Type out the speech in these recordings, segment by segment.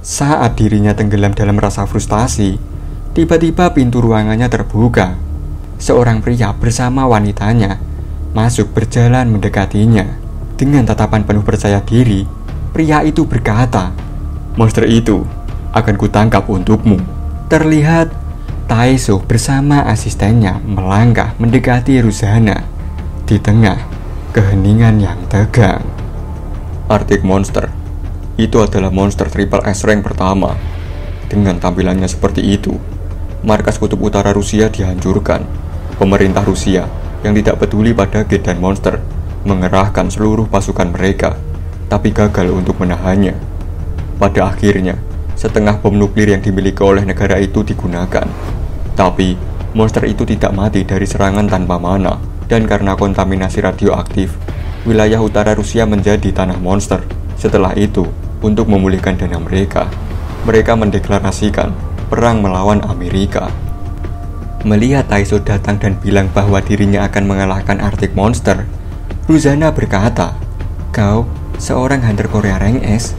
Saat dirinya tenggelam dalam rasa frustasi, tiba-tiba pintu ruangannya terbuka. Seorang pria bersama wanitanya masuk berjalan mendekatinya. Dengan tatapan penuh percaya diri, pria itu berkata, "Monster itu akan kutangkap untukmu." Terlihat Taeso bersama asistennya melangkah mendekati Ruzana di tengah keheningan yang tegang. Arctic Monster itu adalah monster triple S rank pertama. Dengan tampilannya seperti itu, markas kutub utara Rusia dihancurkan. Pemerintah Rusia yang tidak peduli pada Gate dan monster mengerahkan seluruh pasukan mereka, tapi gagal untuk menahannya. Pada akhirnya, setengah bom nuklir yang dimiliki oleh negara itu digunakan. Tapi, monster itu tidak mati dari serangan tanpa mana, dan karena kontaminasi radioaktif, wilayah utara Rusia menjadi tanah monster. Setelah itu, untuk memulihkan dana mereka mendeklarasikan perang melawan Amerika. Melihat Taeso datang dan bilang bahwa dirinya akan mengalahkan Arctic Monster, Ruzana berkata, "Kau seorang hunter Korea rank S?"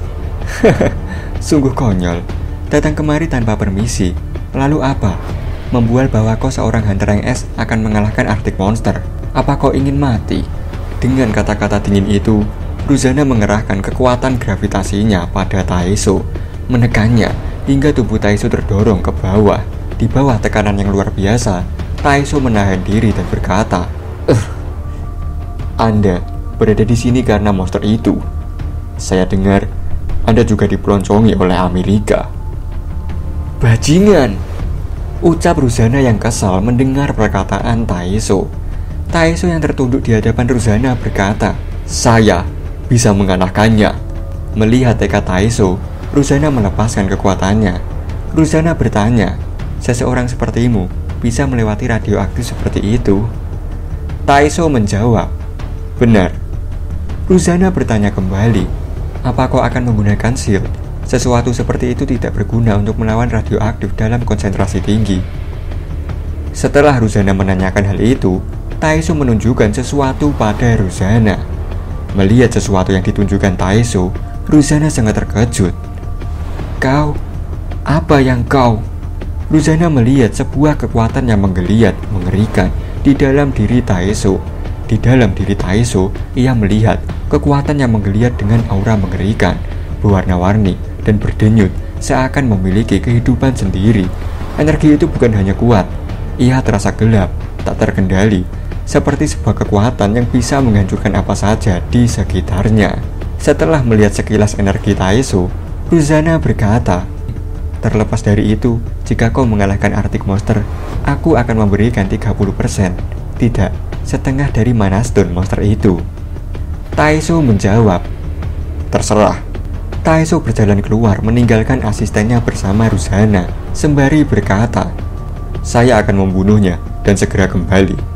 Sungguh konyol, datang kemari tanpa permisi. Lalu apa? Membual bahwa kau seorang hunter rank S akan mengalahkan Arctic Monster. Apa kau ingin mati? Dengan kata-kata dingin itu, Ruzana mengerahkan kekuatan gravitasinya pada Taeso, menekannya hingga tubuh Taeso terdorong ke bawah. Di bawah tekanan yang luar biasa, Taeso menahan diri dan berkata, "Anda berada di sini karena monster itu. Saya dengar Anda juga dipeloncongi oleh Amerika." "Bajingan!" ucap Ruzana yang kesal mendengar perkataan Taeso. Taeso yang tertunduk di hadapan Ruzana berkata, "Saya bisa mengalahkannya." Melihat tekad Taeso, Ruzana melepaskan kekuatannya. Ruzana bertanya, "Seseorang sepertimu bisa melewati radioaktif seperti itu?" Taeso menjawab, "Benar." Ruzana bertanya kembali, "Apa kau akan menggunakan shield? Sesuatu seperti itu tidak berguna untuk melawan radioaktif dalam konsentrasi tinggi." Setelah Ruzana menanyakan hal itu, Taeso menunjukkan sesuatu pada Ruzana. Melihat sesuatu yang ditunjukkan Taeso, Ruzana sangat terkejut. "Kau? Apa yang kau?" Ruzana melihat sebuah kekuatan yang menggeliat, mengerikan di dalam diri Taeso. Di dalam diri Taeso, ia melihat kekuatan yang menggeliat dengan aura mengerikan, berwarna-warni dan berdenyut, seakan memiliki kehidupan sendiri. Energi itu bukan hanya kuat, ia terasa gelap, tak terkendali, seperti sebuah kekuatan yang bisa menghancurkan apa saja di sekitarnya. Setelah melihat sekilas energi Taeso, Ruzana berkata, "Terlepas dari itu, jika kau mengalahkan Arctic Monster, aku akan memberikan 30%. Tidak, setengah dari mana stone monster itu." Taeso menjawab, "Terserah." Taeso berjalan keluar meninggalkan asistennya bersama Ruzana, sembari berkata, "Saya akan membunuhnya dan segera kembali."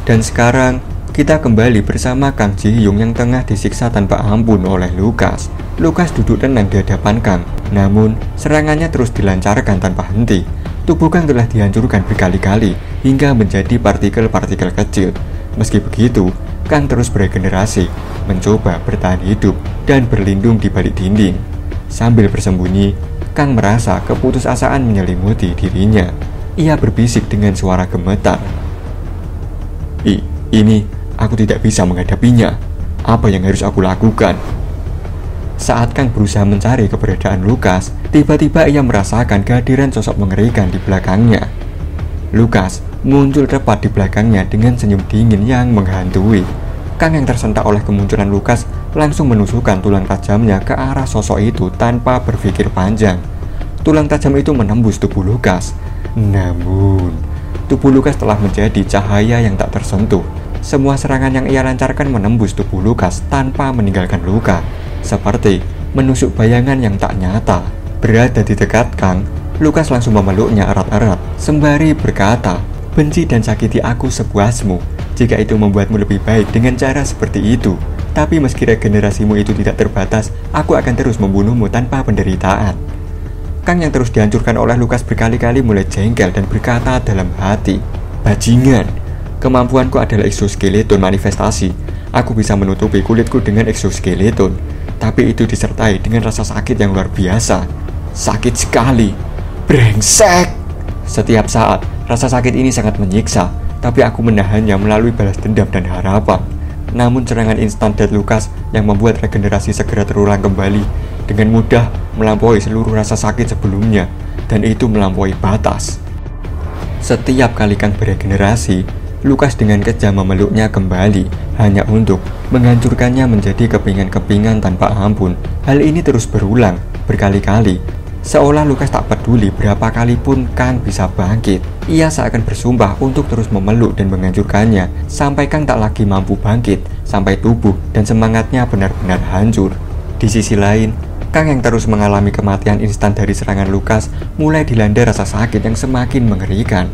Dan sekarang, kita kembali bersama Kang Ji-hyung yang tengah disiksa tanpa ampun oleh Lukas. Lukas duduk tenang di hadapan Kang, namun serangannya terus dilancarkan tanpa henti. Tubuh Kang telah dihancurkan berkali-kali hingga menjadi partikel-partikel kecil. Meski begitu, Kang terus beregenerasi, mencoba bertahan hidup dan berlindung di balik dinding. Sambil bersembunyi, Kang merasa keputusasaan menyelimuti dirinya. Ia berbisik dengan suara gemetar, Ini aku tidak bisa menghadapinya. Apa yang harus aku lakukan?" Saat Kang berusaha mencari keberadaan Lukas, tiba-tiba ia merasakan kehadiran sosok mengerikan di belakangnya. Lukas muncul tepat di belakangnya dengan senyum dingin yang menghantui. Kang yang tersentak oleh kemunculan Lukas langsung menusukkan tulang tajamnya ke arah sosok itu tanpa berpikir panjang. Tulang tajam itu menembus tubuh Lukas. Namun, tubuh Lukas telah menjadi cahaya yang tak tersentuh. Semua serangan yang ia lancarkan menembus tubuh Lukas tanpa meninggalkan luka, seperti menusuk bayangan yang tak nyata. Berada di dekat Kang, Lukas langsung memeluknya erat-erat, sembari berkata, "Benci dan sakiti aku sepuasmu. Jika itu membuatmu lebih baik dengan cara seperti itu. Tapi meski regenerasimu itu tidak terbatas, aku akan terus membunuhmu tanpa penderitaan." Kang yang terus dihancurkan oleh Lukas berkali-kali mulai jengkel dan berkata dalam hati, "Bajingan, kemampuanku adalah exoskeleton manifestasi. Aku bisa menutupi kulitku dengan exoskeleton, tapi itu disertai dengan rasa sakit yang luar biasa. Sakit sekali. Brengsek. Setiap saat, rasa sakit ini sangat menyiksa, tapi aku menahannya melalui balas dendam dan harapan. Namun serangan instan Dead Lucas yang membuat regenerasi segera terulang kembali dengan mudah melampaui seluruh rasa sakit sebelumnya, dan itu melampaui batas. Setiap kali Kang beregenerasi, Lucas dengan kejam memeluknya kembali hanya untuk menghancurkannya menjadi kepingan-kepingan tanpa ampun. Hal ini terus berulang berkali-kali, seolah Lucas tak peduli berapa kali pun Kang bisa bangkit. Ia seakan bersumpah untuk terus memeluk dan menghancurkannya sampai Kang tak lagi mampu bangkit, sampai tubuh dan semangatnya benar-benar hancur. Di sisi lain, Kang yang terus mengalami kematian instan dari serangan Lucas mulai dilanda rasa sakit yang semakin mengerikan.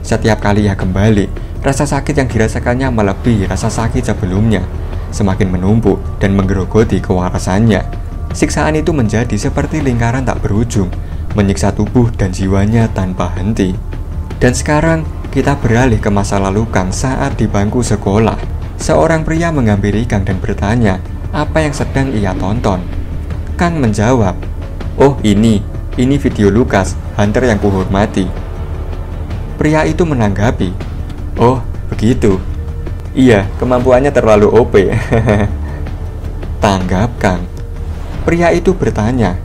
Setiap kali ia kembali, rasa sakit yang dirasakannya melebihi rasa sakit sebelumnya, semakin menumpuk dan menggerogoti kewarasannya. Siksaan itu menjadi seperti lingkaran tak berujung, menyiksa tubuh dan jiwanya tanpa henti. Dan sekarang kita beralih ke masa lalu Kang saat di bangku sekolah. Seorang pria menghampiri Kang dan bertanya apa yang sedang ia tonton. Kang menjawab, "Oh ini video Lucas, hunter yang kuhormati." Pria itu menanggapi, "Oh begitu. Iya, kemampuannya terlalu OP." Tanggap Kang. Pria itu bertanya,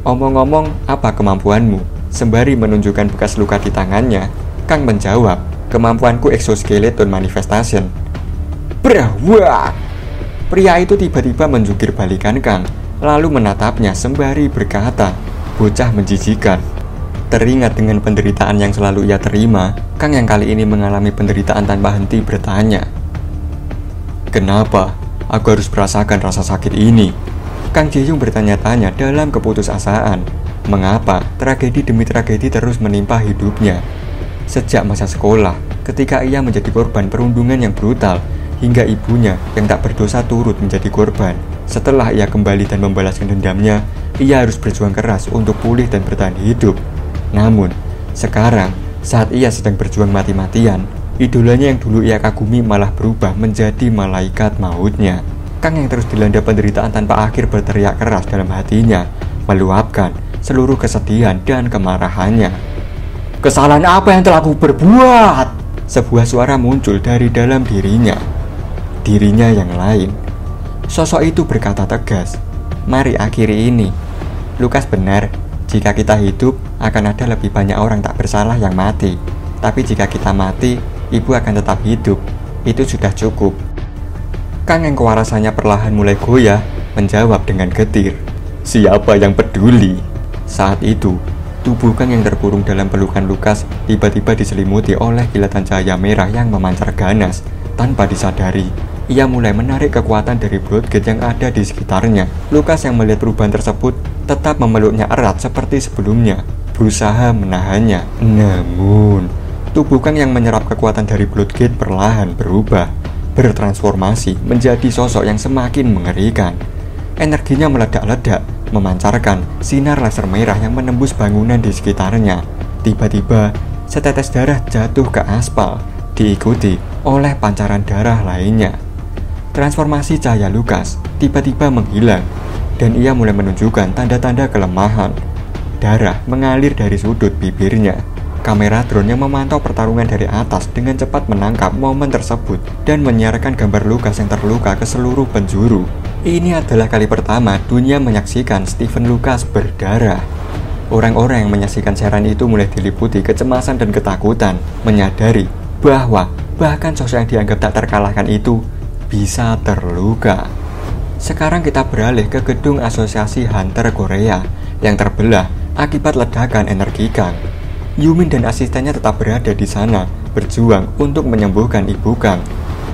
"Omong-omong, apa kemampuanmu?" Sembari menunjukkan bekas luka di tangannya, Kang menjawab, "Kemampuanku exoskeleton manifestation." Brawak! Pria itu tiba-tiba menjungkir balikan Kang, lalu menatapnya sembari berkata, "Bocah menjijikan." Teringat dengan penderitaan yang selalu ia terima, Kang yang kali ini mengalami penderitaan tanpa henti bertanya, "Kenapa aku harus merasakan rasa sakit ini?" Kang Ji-hyung bertanya-tanya dalam keputusasaan. Mengapa tragedi demi tragedi terus menimpa hidupnya? Sejak masa sekolah, ketika ia menjadi korban perundungan yang brutal, hingga ibunya yang tak berdosa turut menjadi korban. Setelah ia kembali dan membalaskan dendamnya, ia harus berjuang keras untuk pulih dan bertahan hidup. Namun, sekarang saat ia sedang berjuang mati-matian, idolanya yang dulu ia kagumi malah berubah menjadi malaikat mautnya. Kang yang terus dilanda penderitaan tanpa akhir berteriak keras dalam hatinya, meluapkan seluruh kesedihan dan kemarahannya. "Kesalahan apa yang telah aku berbuat?" Sebuah suara muncul dari dalam dirinya. Dirinya yang lain. Sosok itu berkata tegas, "Mari akhiri ini. Lucas benar, jika kita hidup akan ada lebih banyak orang tak bersalah yang mati. Tapi jika kita mati, ibu akan tetap hidup. Itu sudah cukup." Kang yang kewarasannya perlahan mulai goyah menjawab dengan getir, "Siapa yang peduli?" Saat itu, tubuh Kang yang terkurung dalam pelukan Lucas tiba-tiba diselimuti oleh kilatan cahaya merah yang memancar ganas. Tanpa disadari, ia mulai menarik kekuatan dari Bloodgate yang ada di sekitarnya. Lucas yang melihat perubahan tersebut tetap memeluknya erat seperti sebelumnya, berusaha menahannya. Namun, tubuh Kang yang menyerap kekuatan dari Bloodgate perlahan berubah, bertransformasi menjadi sosok yang semakin mengerikan. Energinya meledak-ledak, memancarkan sinar laser merah yang menembus bangunan di sekitarnya. Tiba-tiba, setetes darah jatuh ke aspal, diikuti oleh pancaran darah lainnya. Transformasi cahaya Lucas tiba-tiba menghilang, dan ia mulai menunjukkan tanda-tanda kelemahan. Darah mengalir dari sudut bibirnya. Kamera drone yang memantau pertarungan dari atas dengan cepat menangkap momen tersebut dan menyiarkan gambar Lucas yang terluka ke seluruh penjuru. Ini adalah kali pertama dunia menyaksikan Stephen Lucas berdarah. Orang-orang yang menyaksikan siaran itu mulai diliputi kecemasan dan ketakutan, menyadari bahwa bahkan sosok yang dianggap tak terkalahkan itu bisa terluka. Sekarang kita beralih ke gedung Asosiasi Hunter Korea yang terbelah akibat ledakan energi Kang. Yumin dan asistennya tetap berada di sana, berjuang untuk menyembuhkan ibu Kang.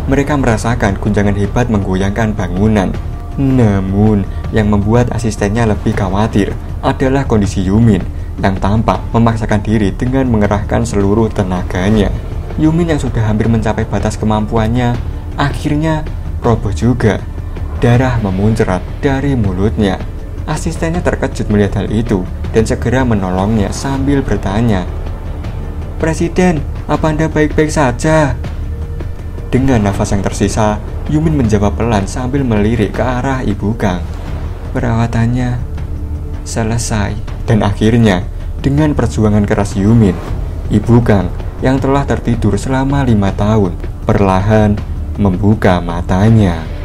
Mereka merasakan guncangan hebat menggoyangkan bangunan. Namun, yang membuat asistennya lebih khawatir adalah kondisi Yumin yang tampak memaksakan diri dengan mengerahkan seluruh tenaganya. Yumin yang sudah hampir mencapai batas kemampuannya, akhirnya roboh juga. Darah memuncrat dari mulutnya. Asistennya terkejut melihat hal itu dan segera menolongnya sambil bertanya, "Presiden, apa Anda baik-baik saja?" Dengan nafas yang tersisa, Yumin menjawab pelan sambil melirik ke arah ibu Kang. "Perawatannya selesai. Dan akhirnya, dengan perjuangan keras Yumin, Ibu Kang yang telah tertidur selama 5 tahun perlahan membuka matanya.